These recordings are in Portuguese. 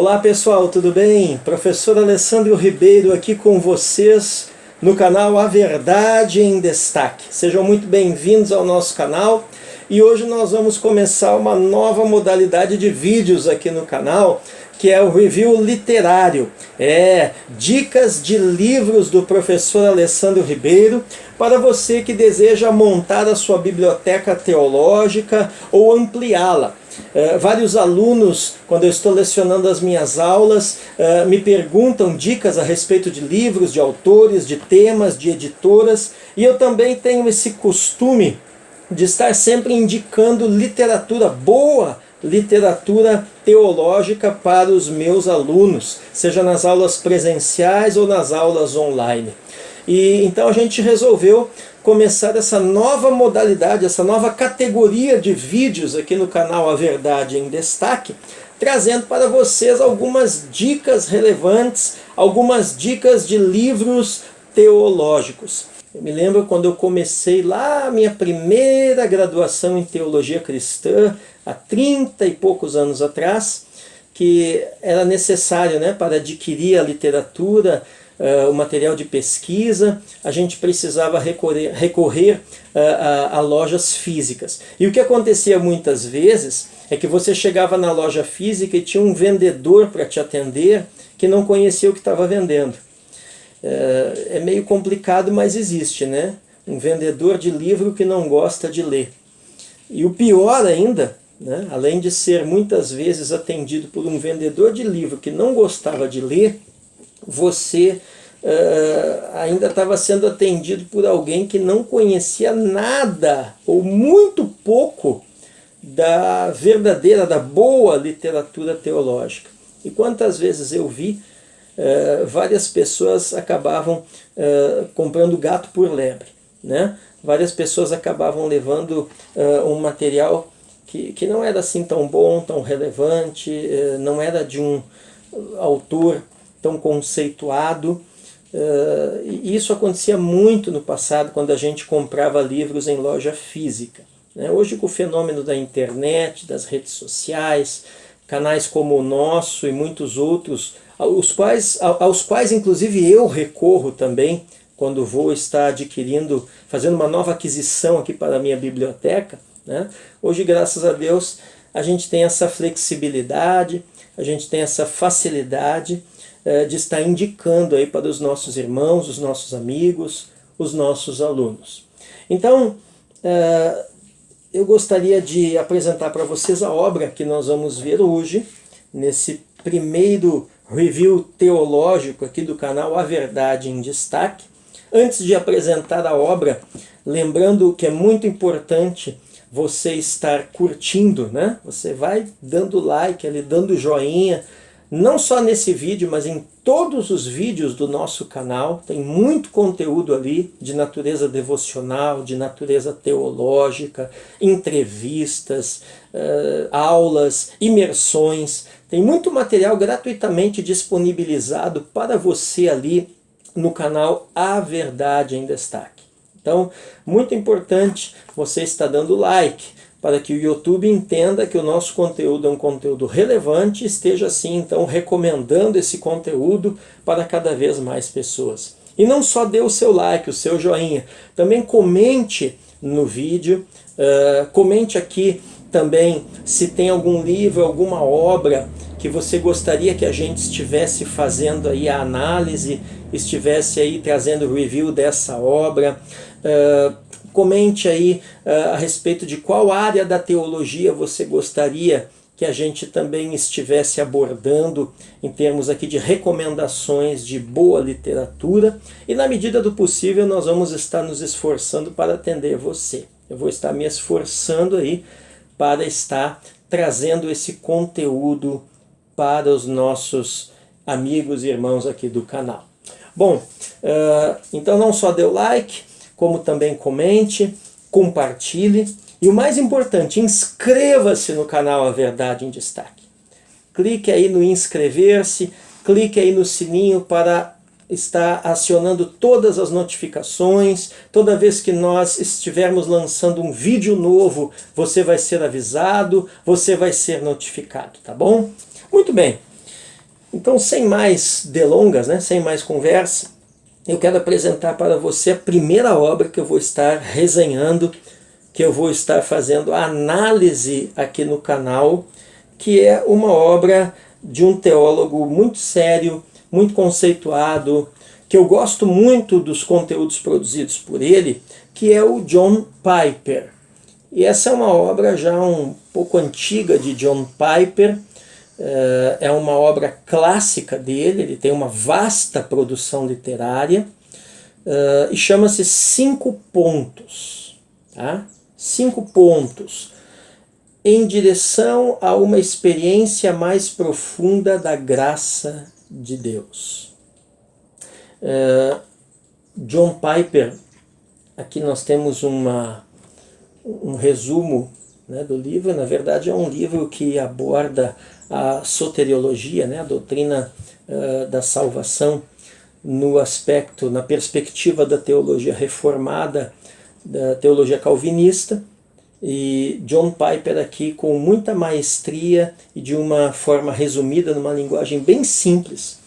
Olá pessoal, tudo bem? Professor Alessandro Ribeiro aqui com vocês no canal A Verdade em Destaque. Sejam muito bem-vindos ao nosso canal e hoje nós vamos começar uma nova modalidade de vídeos aqui no canal, que é o review literário. Dicas de livros do professor Alessandro Ribeiro para você que deseja montar a sua biblioteca teológica ou ampliá-la. Vários alunos, quando eu estou lecionando as minhas aulas, me perguntam dicas a respeito de livros, de autores, de temas, de editoras, e eu também tenho esse costume de estar sempre indicando literatura boa, literatura teológica para os meus alunos, seja nas aulas presenciais ou nas aulas online. E então a gente resolveu começar essa nova modalidade, essa nova categoria de vídeos aqui no canal A Verdade em Destaque, trazendo para vocês algumas dicas relevantes, algumas dicas de livros teológicos. Eu me lembro quando eu comecei lá a minha primeira graduação em teologia cristã, há 30 e poucos anos atrás, que era necessário, para adquirir a literatura, o material de pesquisa, a gente precisava recorrer a lojas físicas. E o que acontecia muitas vezes é que você chegava na loja física e tinha um vendedor para te atender que não conhecia o que estava vendendo. É meio complicado, mas existe, um vendedor de livro que não gosta de ler. E o pior ainda, além de ser muitas vezes atendido por um vendedor de livro que não gostava de ler, você ainda estava sendo atendido por alguém que não conhecia nada ou muito pouco da verdadeira, da boa literatura teológica. E quantas vezes eu vi várias pessoas acabavam comprando gato por lebre, Várias pessoas acabavam levando um material que não era assim tão bom, tão relevante, não era de um autor tão conceituado. E isso acontecia muito no passado, quando a gente comprava livros em loja física. Hoje, com o fenômeno da internet, das redes sociais, canais como o nosso e muitos outros, aos quais inclusive eu recorro também, quando vou estar adquirindo, fazendo uma nova aquisição aqui para a minha biblioteca, Hoje, graças a Deus, a gente tem essa flexibilidade, a gente tem essa facilidade de estar indicando aí para os nossos irmãos, os nossos amigos, os nossos alunos. Então, eu gostaria de apresentar para vocês a obra que nós vamos ver hoje, nesse primeiro review teológico aqui do canal A Verdade em Destaque. Antes de apresentar a obra, lembrando que é muito importante você estar curtindo, Você vai dando like ali, dando joinha, não só nesse vídeo, mas em todos os vídeos do nosso canal. Tem muito conteúdo ali de natureza devocional, de natureza teológica, entrevistas, aulas, imersões. Tem muito material gratuitamente disponibilizado para você ali no canal A Verdade em Destaque. Então, muito importante você estar dando like, para que o YouTube entenda que o nosso conteúdo é um conteúdo relevante e esteja assim, então, recomendando esse conteúdo para cada vez mais pessoas. E não só dê o seu like, o seu joinha, também comente no vídeo, comente aqui também se tem algum livro, alguma obra que você gostaria que a gente estivesse fazendo aí a análise, estivesse aí trazendo o review dessa obra. Comente aí a respeito de qual área da teologia você gostaria que a gente também estivesse abordando em termos aqui de recomendações de boa literatura, e na medida do possível nós vamos estar nos esforçando para atender você. Eu vou estar me esforçando aí para estar trazendo esse conteúdo para os nossos amigos e irmãos aqui do canal. Bom, então não só dê o like, como também comente, compartilhe e o mais importante, inscreva-se no canal A Verdade em Destaque. Clique aí no inscrever-se, clique aí no sininho para estar acionando todas as notificações. Toda vez que nós estivermos lançando um vídeo novo, você vai ser avisado, você vai ser notificado, tá bom? Muito bem. Então, sem mais delongas, né, sem mais conversa, eu quero apresentar para você a primeira obra que eu vou estar resenhando, que eu vou estar fazendo análise aqui no canal, que é uma obra de um teólogo muito sério, muito conceituado, que eu gosto muito dos conteúdos produzidos por ele, que é o John Piper. E essa é uma obra já um pouco antiga de John Piper, é uma obra clássica dele, ele tem uma vasta produção literária, e chama-se 5 pontos. Tá? 5 pontos em direção a uma experiência mais profunda da graça de Deus. John Piper, aqui nós temos um resumo, né, do livro. Na verdade é um livro que aborda a soteriologia, né, a doutrina da salvação no aspecto, na perspectiva da teologia reformada, da teologia calvinista. E John Piper aqui, com muita maestria e de uma forma resumida, numa linguagem bem simples,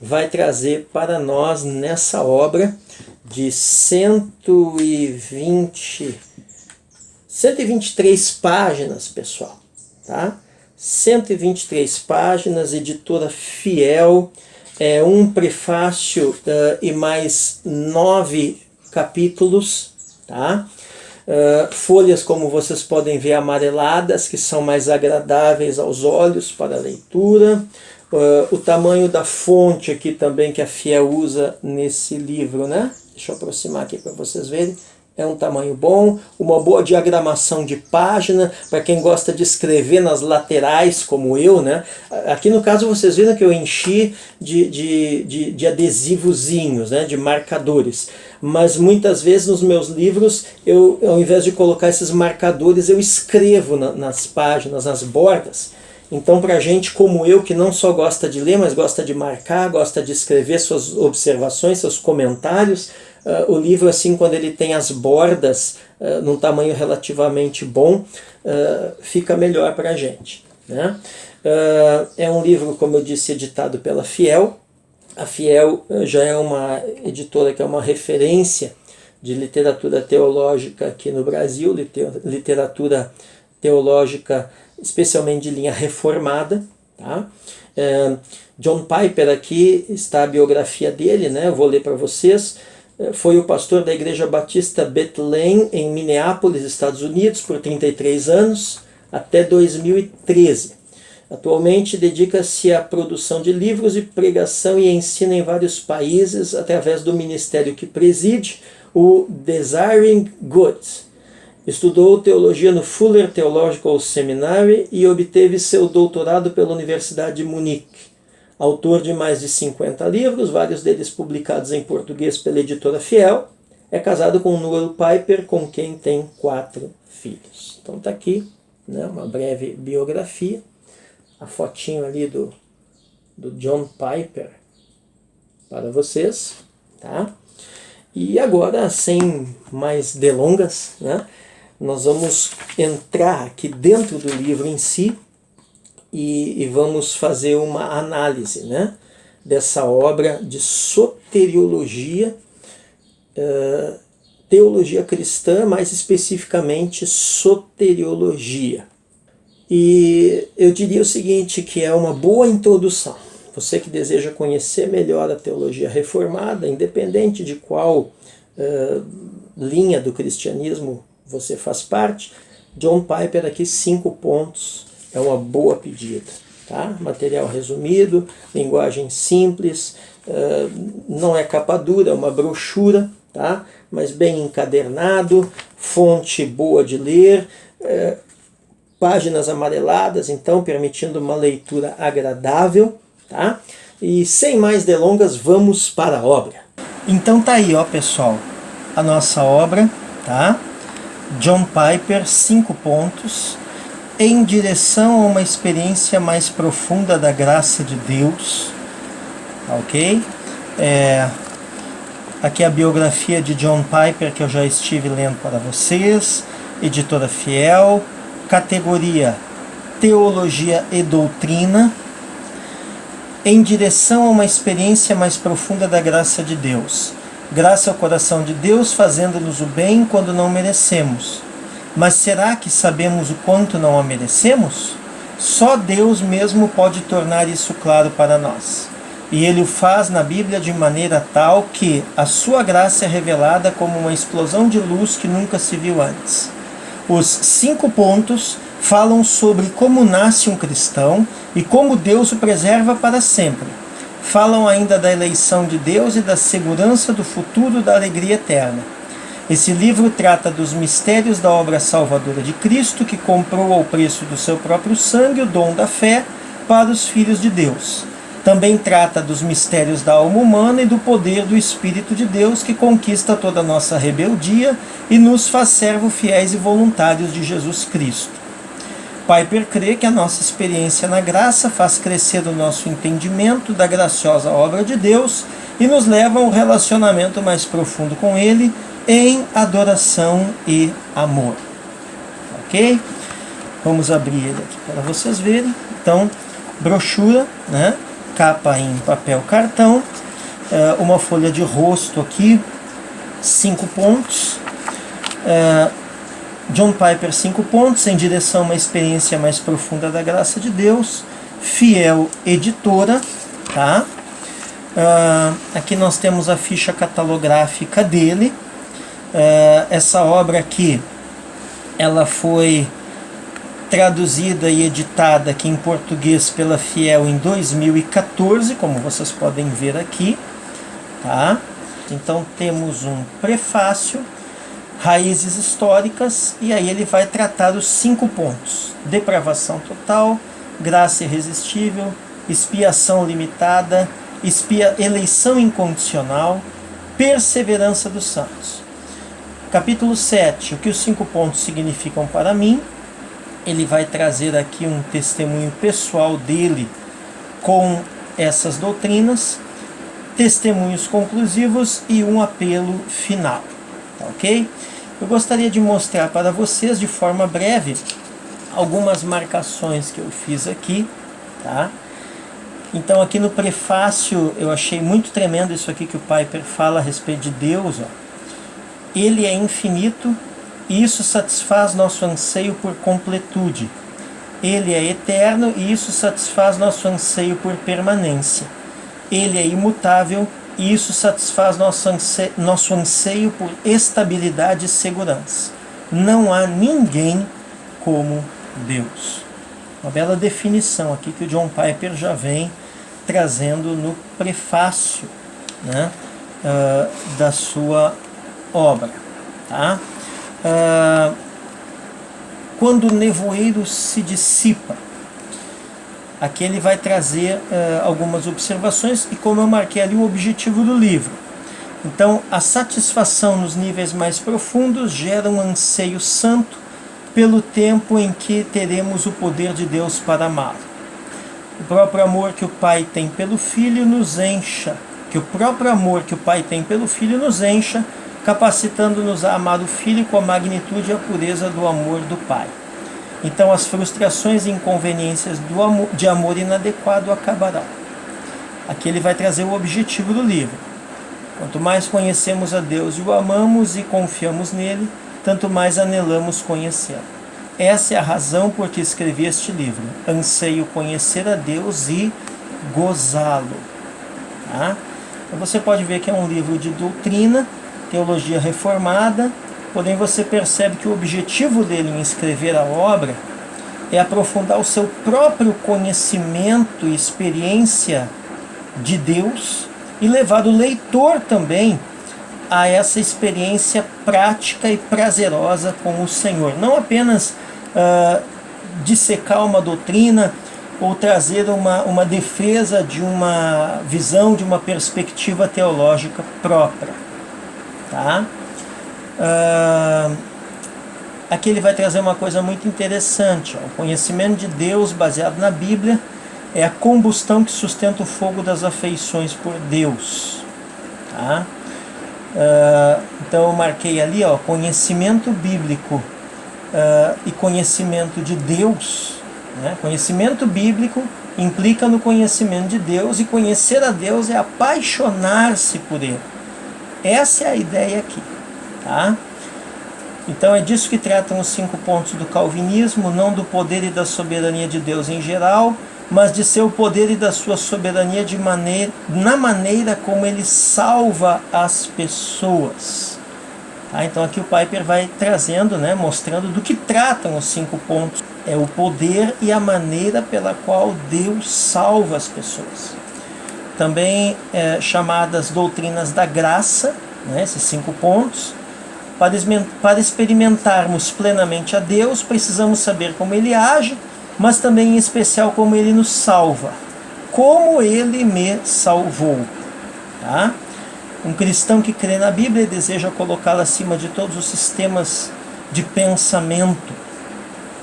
vai trazer para nós nessa obra de 123 páginas, pessoal, tá? 123 páginas, editora Fiel, um prefácio e mais 9 capítulos, tá? Folhas, como vocês podem ver, amareladas, que são mais agradáveis aos olhos para a leitura. O tamanho da fonte aqui também que a Fiel usa nesse livro, né? Deixa eu aproximar aqui para vocês verem. É um tamanho bom, uma boa diagramação de página, para quem gosta de escrever nas laterais, como eu, né? Aqui no caso vocês viram que eu enchi de adesivozinhos, né? De marcadores. Mas muitas vezes nos meus livros, eu, ao invés de colocar esses marcadores, eu escrevo nas páginas, nas bordas. Então, para gente como eu, que não só gosta de ler, mas gosta de marcar, gosta de escrever suas observações, seus comentários, o livro, assim, quando ele tem as bordas num tamanho relativamente bom, fica melhor para a gente, né? É um livro, como eu disse, editado pela Fiel. A Fiel já é uma editora que é uma referência de literatura teológica aqui no Brasil, literatura teológica especialmente de linha reformada, tá? John Piper, aqui está a biografia dele, né? Eu vou ler para vocês. Foi o pastor da Igreja Batista Bethlehem, em Minneapolis, Estados Unidos, por 33 anos, até 2013. Atualmente dedica-se à produção de livros e pregação e ensina em vários países através do ministério que preside, o Desiring Good. Estudou teologia no Fuller Theological Seminary e obteve seu doutorado pela Universidade de Munique. Autor de mais de 50 livros, vários deles publicados em português pela editora Fiel. É casado com Noel Piper, com quem tem 4 filhos. Então está aqui, né, uma breve biografia. A fotinho ali do John Piper para vocês, tá? E agora, sem mais delongas, né, nós vamos entrar aqui dentro do livro em si e vamos fazer uma análise, né, dessa obra de soteriologia, teologia cristã, mais especificamente soteriologia. E eu diria o seguinte, que é uma boa introdução. Você que deseja conhecer melhor a teologia reformada, independente de qual linha do cristianismo você faz parte, John Piper aqui 5 pontos, é uma boa pedida. Tá? Material resumido, linguagem simples, não é capa dura, é uma brochura, tá? Mas bem encadernado, fonte boa de ler, páginas amareladas, então permitindo uma leitura agradável, tá? E sem mais delongas, vamos para a obra. Então tá aí, ó, pessoal, a nossa obra, tá? John Piper, 5 pontos, em direção a uma experiência mais profunda da graça de Deus, ok? Aqui a biografia de John Piper, que eu já estive lendo para vocês, editora Fiel, categoria Teologia e Doutrina, em direção a uma experiência mais profunda da graça de Deus. Graça ao coração de Deus, fazendo-nos o bem quando não merecemos. Mas será que sabemos o quanto não a merecemos? Só Deus mesmo pode tornar isso claro para nós. E Ele o faz na Bíblia de maneira tal que a sua graça é revelada como uma explosão de luz que nunca se viu antes. Os 5 pontos falam sobre como nasce um cristão e como Deus o preserva para sempre. Falam ainda da eleição de Deus e da segurança do futuro da alegria eterna. Esse livro trata dos mistérios da obra salvadora de Cristo, que comprou ao preço do seu próprio sangue o dom da fé para os filhos de Deus. Também trata dos mistérios da alma humana e do poder do Espírito de Deus, que conquista toda a nossa rebeldia e nos faz servos fiéis e voluntários de Jesus Cristo. Piper crê que a nossa experiência na graça faz crescer o nosso entendimento da graciosa obra de Deus e nos leva a um relacionamento mais profundo com Ele em adoração e amor. Ok? Vamos abrir ele aqui para vocês verem. Então, brochura, né? Capa em papel cartão, uma folha de rosto aqui, 5 pontos. John Piper, 5 pontos, em direção a uma experiência mais profunda da graça de Deus. Fiel Editora, tá? Aqui nós temos a ficha catalográfica dele. Essa obra aqui, ela foi traduzida e editada aqui em português pela Fiel em 2014, como vocês podem ver aqui, tá? Então temos um prefácio, raízes históricas, e aí ele vai tratar os 5 pontos: depravação total, graça irresistível, expiação limitada, eleição incondicional, perseverança dos santos. Capítulo 7, o que os 5 pontos significam para mim. Ele vai trazer aqui um testemunho pessoal dele com essas doutrinas, testemunhos conclusivos e um apelo final. Tá, ok? Eu gostaria de mostrar para vocês de forma breve algumas marcações que eu fiz aqui, tá? Então aqui no prefácio eu achei muito tremendo isso aqui que o Piper fala a respeito de Deus, ó. Ele é infinito e isso satisfaz nosso anseio por completude. Ele é eterno e isso satisfaz nosso anseio por permanência. Ele é imutável e isso satisfaz nosso anseio por estabilidade e segurança. Não há ninguém como Deus. Uma bela definição aqui que o John Piper já vem trazendo no prefácio, né, da sua obra. Tá? Quando o nevoeiro se dissipa, aqui ele vai trazer algumas observações e, como eu marquei ali, o objetivo do livro. Então, a satisfação nos níveis mais profundos gera um anseio santo pelo tempo em que teremos o poder de Deus para amá-lo. O próprio amor que o Pai tem pelo Filho nos encha, capacitando-nos a amar o Filho com a magnitude e a pureza do amor do Pai. Então as frustrações e inconveniências de amor inadequado acabarão. Aqui ele vai trazer o objetivo do livro. Quanto mais conhecemos a Deus e o amamos e confiamos nele, tanto mais anelamos conhecê-lo. Essa é a razão por que escrevi este livro. Anseio conhecer a Deus e gozá-lo. Tá? Então você pode ver que é um livro de doutrina, teologia reformada, porém você percebe que o objetivo dele em escrever a obra é aprofundar o seu próprio conhecimento e experiência de Deus e levar o leitor também a essa experiência prática e prazerosa com o Senhor. Não apenas dissecar uma doutrina ou trazer uma defesa de uma visão, de uma perspectiva teológica própria. Tá? Aqui ele vai trazer uma coisa muito interessante, ó. O conhecimento de Deus baseado na Bíblia é a combustão que sustenta o fogo das afeições por Deus. Tá? Então eu marquei ali, ó, conhecimento bíblico e conhecimento de Deus, né? Conhecimento bíblico implica no conhecimento de Deus, e conhecer a Deus é apaixonar-se por Ele. Essa é a ideia aqui, tá? Então é disso que tratam os 5 pontos do calvinismo, não do poder e da soberania de Deus em geral, mas de seu poder e da sua soberania na maneira como Ele salva as pessoas. Tá? Então aqui o Piper vai trazendo, né, mostrando do que tratam os 5 pontos. É o poder e a maneira pela qual Deus salva as pessoas. Também chamadas doutrinas da graça, né, esses 5 pontos. Para experimentarmos plenamente a Deus, precisamos saber como Ele age, mas também em especial como Ele nos salva. Como Ele me salvou. Tá? Um cristão que crê na Bíblia e deseja colocá-la acima de todos os sistemas de pensamento.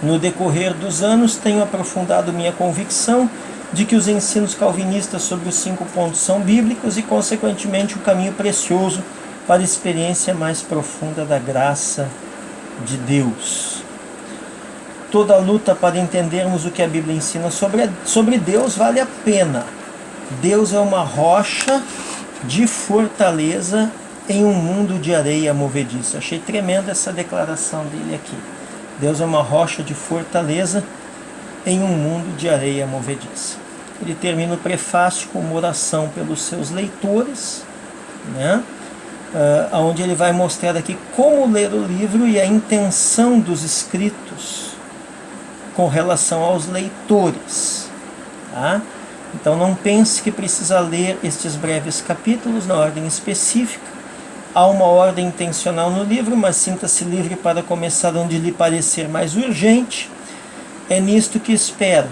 No decorrer dos anos, tenho aprofundado minha convicção de que os ensinos calvinistas sobre os 5 pontos são bíblicos e, consequentemente, um caminho precioso para a experiência mais profunda da graça de Deus. Toda luta para entendermos o que a Bíblia ensina sobre Deus vale a pena. Deus é uma rocha de fortaleza em um mundo de areia movediça. Achei tremenda essa declaração dele aqui. Deus é uma rocha de fortaleza em um mundo de areia movediça. Ele termina o prefácio com uma oração pelos seus leitores, né? Onde ele vai mostrar aqui como ler o livro e a intenção dos escritos com relação aos leitores. Tá? Então não pense que precisa ler estes breves capítulos na ordem específica. Há uma ordem intencional no livro, mas sinta-se livre para começar onde lhe parecer mais urgente. É nisto que espero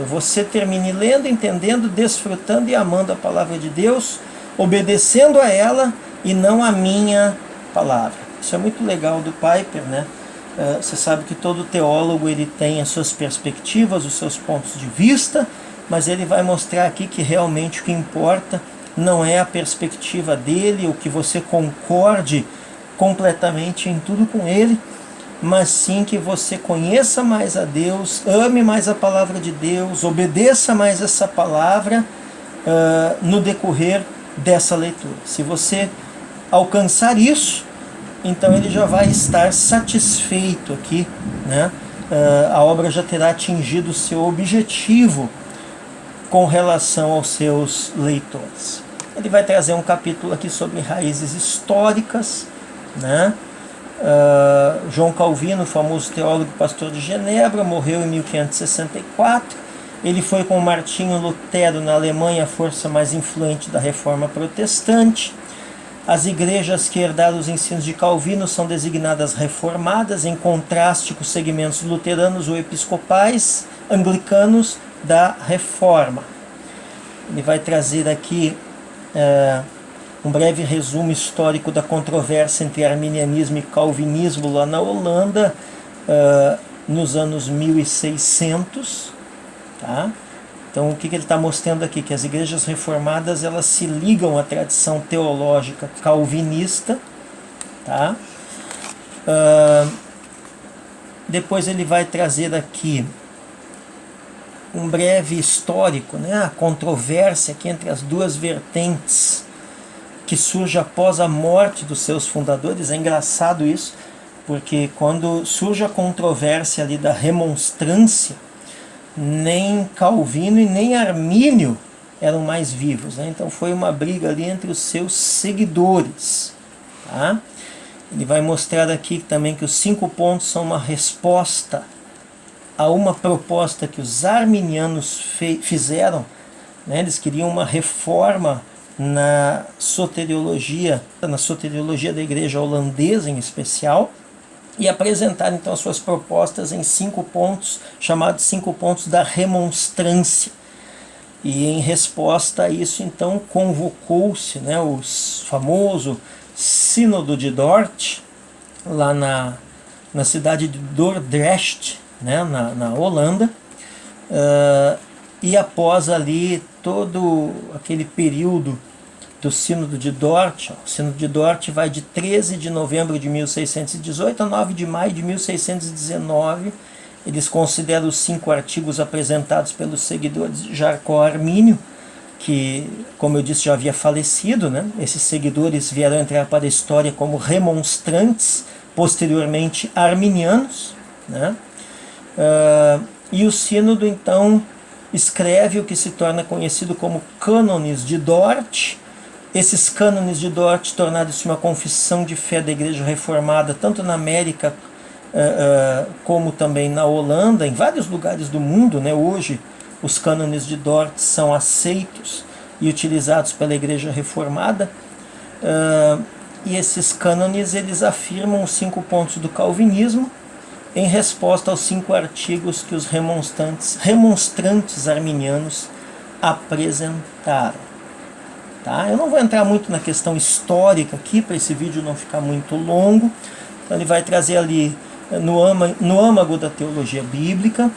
você termine lendo, entendendo, desfrutando e amando a palavra de Deus, obedecendo a ela e não a minha palavra. Isso é muito legal do Piper, né? Você sabe que todo teólogo ele tem as suas perspectivas, os seus pontos de vista, mas ele vai mostrar aqui que realmente o que importa não é a perspectiva dele, ou que você concorde completamente em tudo com ele, mas sim que você conheça mais a Deus, ame mais a palavra de Deus, obedeça mais essa palavra no decorrer dessa leitura. Se você alcançar isso, então ele já vai estar satisfeito aqui, né? A obra já terá atingido o seu objetivo com relação aos seus leitores. Ele vai trazer um capítulo aqui sobre raízes históricas, né? João Calvino, famoso teólogo e pastor de Genebra, morreu em 1564. Ele foi com Martinho Lutero na Alemanha a força mais influente da reforma protestante. As igrejas que herdaram os ensinos de Calvino são designadas reformadas, em contraste com os segmentos luteranos ou episcopais anglicanos da reforma. Ele vai trazer aqui um breve resumo histórico da controvérsia entre arminianismo e calvinismo lá na Holanda, nos anos 1600. Tá? Então o que ele está mostrando aqui? Que as igrejas reformadas elas se ligam à tradição teológica calvinista. Tá? Depois ele vai trazer aqui um breve histórico, né? A controvérsia aqui entre as duas vertentes que surge após a morte dos seus fundadores. É engraçado isso, porque quando surge a controvérsia ali da remonstrância, nem Calvino e nem Armínio eram mais vivos, né? Então foi uma briga ali entre os seus seguidores. Tá? Ele vai mostrar aqui também que os 5 pontos são uma resposta a uma proposta que os arminianos fizeram, né? Eles queriam uma reforma na soteriologia da igreja holandesa em especial, e apresentaram então as suas propostas em 5 pontos, chamados 5 pontos da remonstrância. E em resposta a isso, então, convocou-se, né, o famoso Sínodo de Dort, lá na cidade de Dordrecht, né, na Holanda, e após ali todo aquele período do Sínodo de Dort, o Sínodo de Dort vai de 13 de novembro de 1618 a 9 de maio de 1619, Eles consideram os 5 artigos apresentados pelos seguidores de Jarcó Armínio, que, como eu disse, já havia falecido, né? Esses seguidores vieram entrar para a história como remonstrantes, posteriormente arminianos, né? E o sínodo, então, escreve o que se torna conhecido como Cânones de Dort. Esses cânones de Dort tornaram-se uma confissão de fé da Igreja Reformada, tanto na América como também na Holanda, em vários lugares do mundo, né? Hoje os cânones de Dort são aceitos e utilizados pela Igreja Reformada, e esses cânones eles afirmam os 5 pontos do calvinismo em resposta aos 5 artigos que os remonstrantes arminianos apresentaram. Tá? Eu não vou entrar muito na questão histórica aqui, para esse vídeo não ficar muito longo. Então ele vai trazer ali no âmago da teologia bíblica,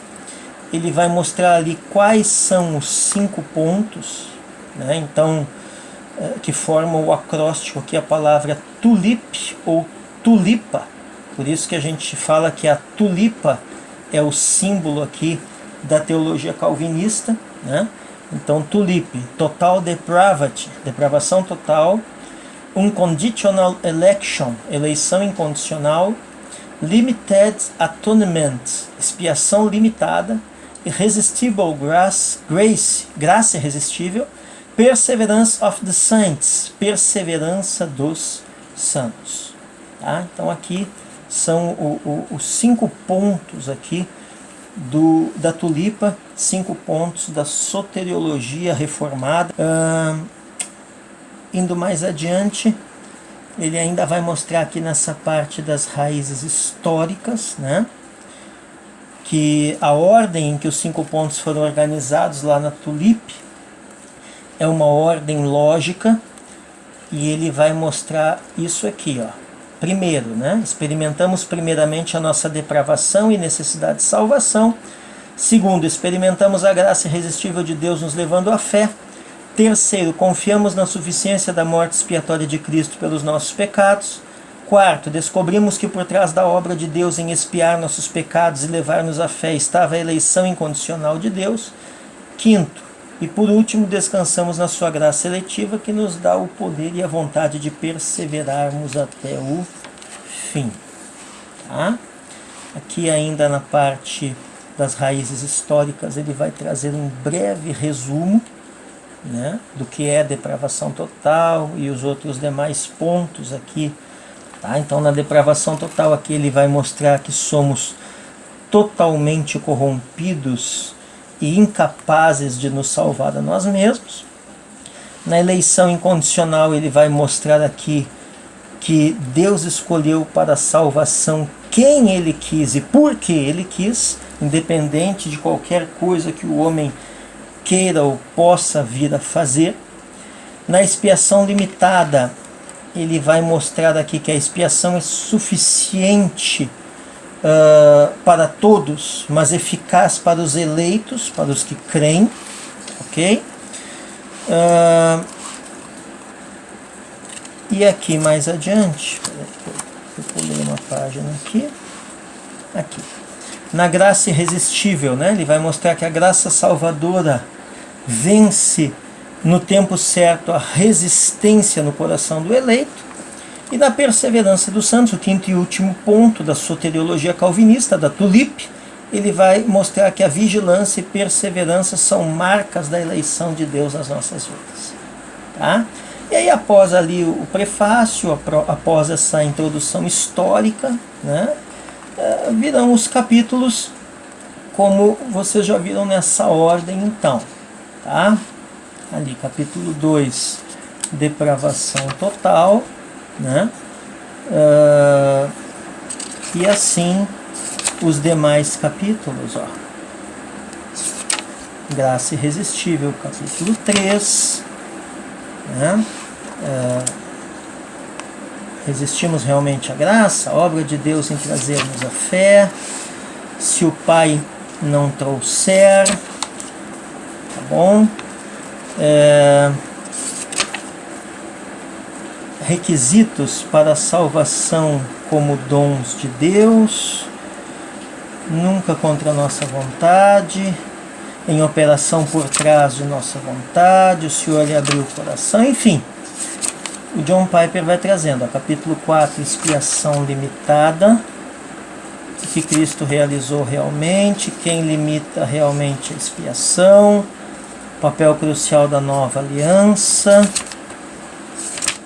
ele vai mostrar ali quais são os 5 pontos, né? Então, que formam o acróstico aqui, a palavra tulip ou tulipa. Por isso que a gente fala que a tulipa é o símbolo aqui da teologia calvinista, né? Então, tulip, total depravity, depravação total, unconditional election, eleição incondicional, limited atonement, expiação limitada, irresistible grace, graça irresistível, perseverance of the saints, perseverança dos santos. Tá? Então aqui são os 5 pontos aqui da tulipa, 5 pontos da soteriologia reformada. Indo mais adiante, ele ainda vai mostrar aqui nessa parte das raízes históricas, né, que a ordem em que os 5 pontos foram organizados lá na tulipe é uma ordem lógica, e ele vai mostrar isso aqui, ó. Primeiro, né, experimentamos primeiramente a nossa depravação e necessidade de salvação. Segundo, experimentamos a graça irresistível de Deus nos levando à fé. Terceiro, confiamos na suficiência da morte expiatória de Cristo pelos nossos pecados. Quarto, descobrimos que por trás da obra de Deus em expiar nossos pecados e levar-nos à fé estava a eleição incondicional de Deus. Quinto, e por último, descansamos na sua graça seletiva, que nos dá o poder e a vontade de perseverarmos até o fim. Tá? Aqui ainda na parte das raízes históricas, ele vai trazer um breve resumo, né, do que é depravação total e os outros demais pontos aqui. Tá? Então, na depravação total aqui ele vai mostrar que somos totalmente corrompidos e incapazes de nos salvar a nós mesmos. Na eleição incondicional ele vai mostrar aqui que Deus escolheu para a salvação quem Ele quis e por que Ele quis, independente de qualquer coisa que o homem queira ou possa vir a fazer. Na expiação limitada, ele vai mostrar aqui que a expiação é suficiente para todos, mas eficaz para os eleitos, para os que creem, ok? E aqui mais adiante, eu pulei uma página aqui, na graça irresistível, né? Ele vai mostrar que a graça salvadora vence no tempo certo a resistência no coração do eleito. E na perseverança dos santos, o quinto e último ponto da soteriologia calvinista, da tulipe, ele vai mostrar que a vigilância e perseverança são marcas da eleição de Deus nas nossas vidas. Tá? E aí, após ali o prefácio, após essa introdução histórica, né, virão os capítulos, como vocês já viram nessa ordem então. Tá? Ali, capítulo 2, depravação total, né? E assim os demais capítulos, ó. Graça irresistível, capítulo 3, né? Resistimos realmente à graça, a obra de Deus em trazer-nos a fé. Se o Pai não trouxer, tá bom? Requisitos para a salvação como dons de Deus. nunca contra a nossa vontade, em operação por trás de nossa vontade, o Senhor lhe abriu o coração, enfim. O John Piper vai trazendo, capítulo 4, expiação limitada, o que Cristo realizou realmente, quem limita realmente a expiação, papel crucial da nova aliança.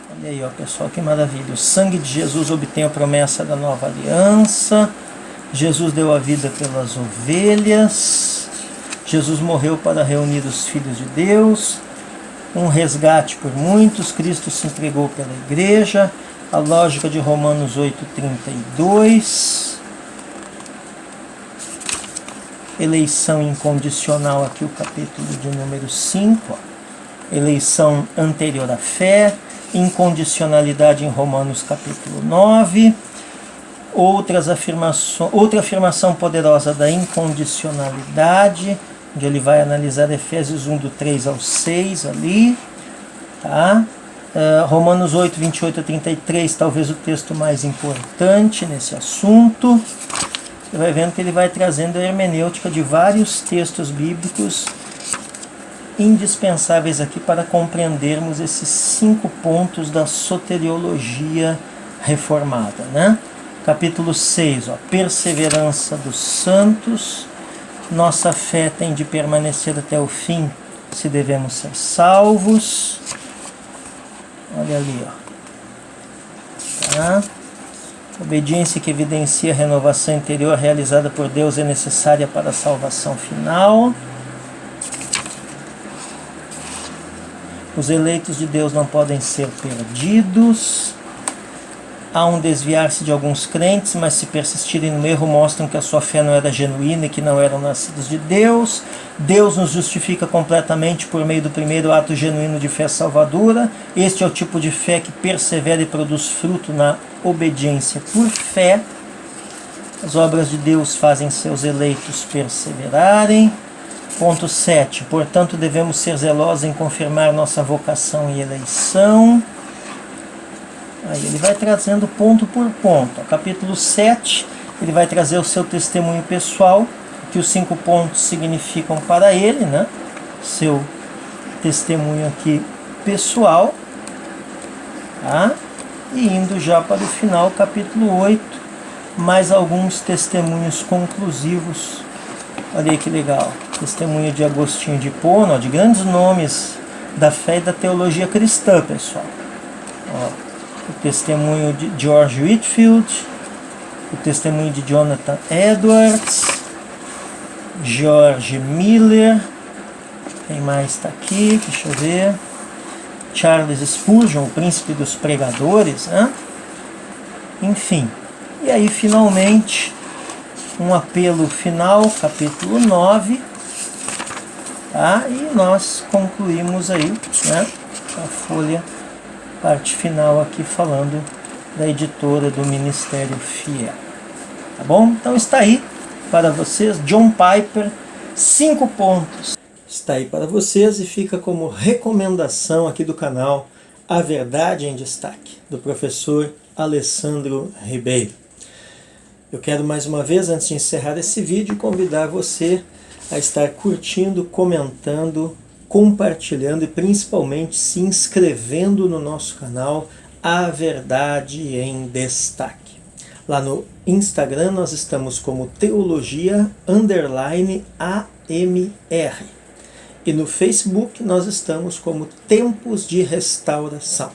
Olha aí, ó, pessoal, que maravilha. O sangue de Jesus obtém a promessa da nova aliança. Jesus deu a vida pelas ovelhas. Jesus morreu para reunir os filhos de Deus. Um resgate por muitos. Cristo se entregou pela igreja. A lógica de Romanos 8:32. Eleição incondicional, aqui o capítulo de número 5. Ó. Eleição anterior à fé. Incondicionalidade em Romanos capítulo 9. Outra afirmação poderosa da incondicionalidade, onde ele vai analisar Efésios 1, do 3 ao 6 ali. Tá? Romanos 8, 28 a 33, talvez o texto mais importante nesse assunto. Você vai vendo que ele vai trazendo a hermenêutica de vários textos bíblicos indispensáveis aqui para compreendermos esses 5 pontos da soteriologia reformada, né? Capítulo 6, ó, perseverança dos santos. Nossa fé tem de permanecer até o fim, se devemos ser salvos. Olha ali, ó. Tá? Obediência que evidencia a renovação interior realizada por Deus é necessária para a salvação final. Os eleitos de Deus não podem ser perdidos. Há um desviar-se de alguns crentes, mas se persistirem no erro mostram que a sua fé não era genuína e que não eram nascidos de Deus. Deus nos justifica completamente por meio do primeiro ato genuíno de fé salvadora. Este é o tipo de fé que persevera e produz fruto na obediência por fé. As obras de Deus fazem seus eleitos perseverarem. Ponto 7. Portanto, devemos ser zelosos em confirmar nossa vocação e eleição. Aí ele vai trazendo ponto por ponto. Capítulo 7, ele vai trazer o seu testemunho pessoal, que os 5 pontos significam para ele, né? Seu testemunho aqui pessoal. Tá? E indo já para o final, capítulo 8, mais alguns testemunhos conclusivos. Olha aí que legal. Testemunho de Agostinho de Hipona, de grandes nomes da fé e da teologia cristã, pessoal. Ó, o testemunho de George Whitefield, o testemunho de Jonathan Edwards, George Miller, quem mais está aqui? Deixa eu ver. Charles Spurgeon, o príncipe dos pregadores, né? Enfim. E aí, finalmente, um apelo final, capítulo 9. Tá? E nós concluímos aí, né, a folha, parte final aqui falando da editora do Ministério Fiel. Tá bom? Então está aí para vocês, John Piper, 5 pontos. Está aí para vocês e fica como recomendação aqui do canal A Verdade em Destaque, do professor Alessandro Ribeiro. Eu quero mais uma vez, antes de encerrar esse vídeo, convidar você a estar curtindo, comentando, compartilhando e principalmente se inscrevendo no nosso canal A Verdade em Destaque. Lá no Instagram nós estamos como Teologia_AMR e no Facebook nós estamos como Tempos de Restauração.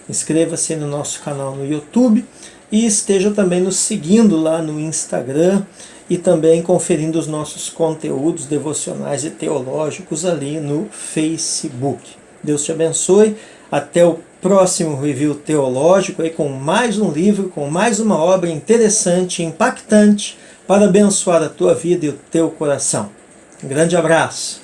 Inscreva-se no nosso canal no YouTube e esteja também nos seguindo lá no Instagram e também conferindo os nossos conteúdos devocionais e teológicos ali no Facebook. Deus te abençoe. Até o próximo review teológico aí com mais um livro, com mais uma obra interessante, impactante para abençoar a tua vida e o teu coração. Um grande abraço.